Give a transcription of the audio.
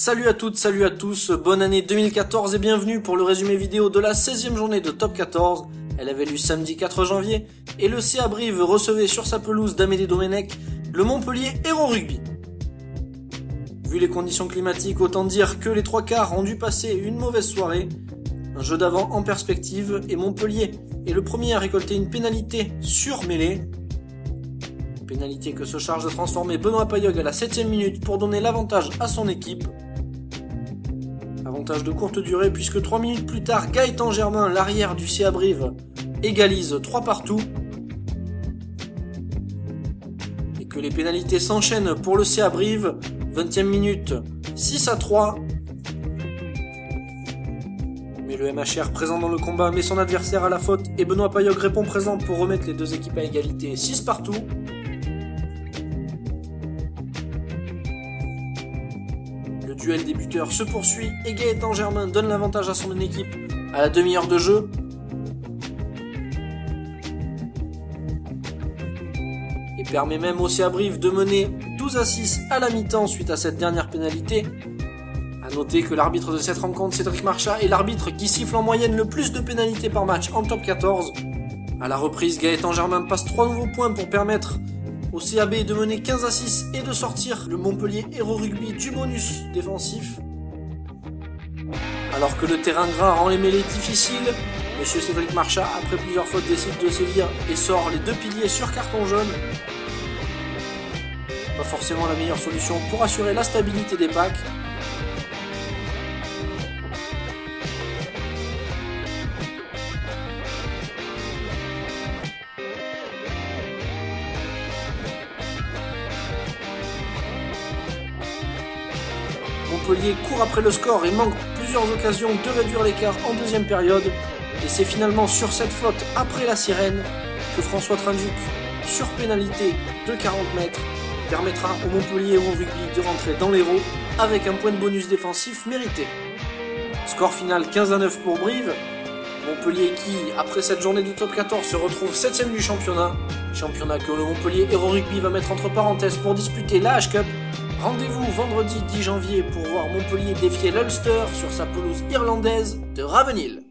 Salut à toutes, salut à tous, bonne année 2014 et bienvenue pour le résumé vidéo de la 16e journée de Top 14. Elle avait lieu samedi 4 janvier et le CA Brive recevait sur sa pelouse d'Amédée Domenech le Montpellier Hérault Rugby. Vu les conditions climatiques, autant dire que les trois quarts ont dû passer une mauvaise soirée. Un jeu d'avant en perspective et Montpellier est le premier à récolter une pénalité sur mêlée. Pénalité que se charge de transformer Benoît Payog à la 7e minute pour donner l'avantage à son équipe. Avantage de courte durée puisque 3 minutes plus tard, Gaëtan Germain, l'arrière du CA Brive, égalise 3 partout. Et que les pénalités s'enchaînent pour le CA Brive. 20e minute, 6-3. Mais le MHR présent dans le combat met son adversaire à la faute et Benoît Payog répond présent pour remettre les deux équipes à égalité 6 partout. Le duel des buteurs se poursuit et Gaëtan Germain donne l'avantage à son équipe à la demi-heure de jeu. Et permet même au CA Brive de mener 12-6 à la mi-temps suite à cette dernière pénalité. A noter que l'arbitre de cette rencontre, Cédric Marchand, est l'arbitre qui siffle en moyenne le plus de pénalités par match en top 14. A la reprise, Gaëtan Germain passe 3 nouveaux points pour permettre au CAB de mener 15-6 et de sortir le Montpellier Hérault Rugby du bonus défensif. Alors que le terrain gras rend les mêlées difficiles, monsieur Cédric Marchand, après plusieurs fautes, décide de sévir et sort les deux piliers sur carton jaune. Pas forcément la meilleure solution pour assurer la stabilité des packs. Montpellier court après le score et manque plusieurs occasions de réduire l'écart en deuxième période. Et c'est finalement sur cette faute après la sirène que François Trinduc, sur pénalité de 40 mètres, permettra au Montpellier Hérault Rugby de rentrer dans l'Hérault avec un point de bonus défensif mérité. Score final 15-9 pour Brive. Montpellier qui, après cette journée du top 14, se retrouve 7ème du championnat. Championnat que le Montpellier Hérault Rugby va mettre entre parenthèses pour disputer la H-Cup. Rendez-vous vendredi 10 janvier pour voir Montpellier défier l'Ulster sur sa pelouse irlandaise de Ravenhill.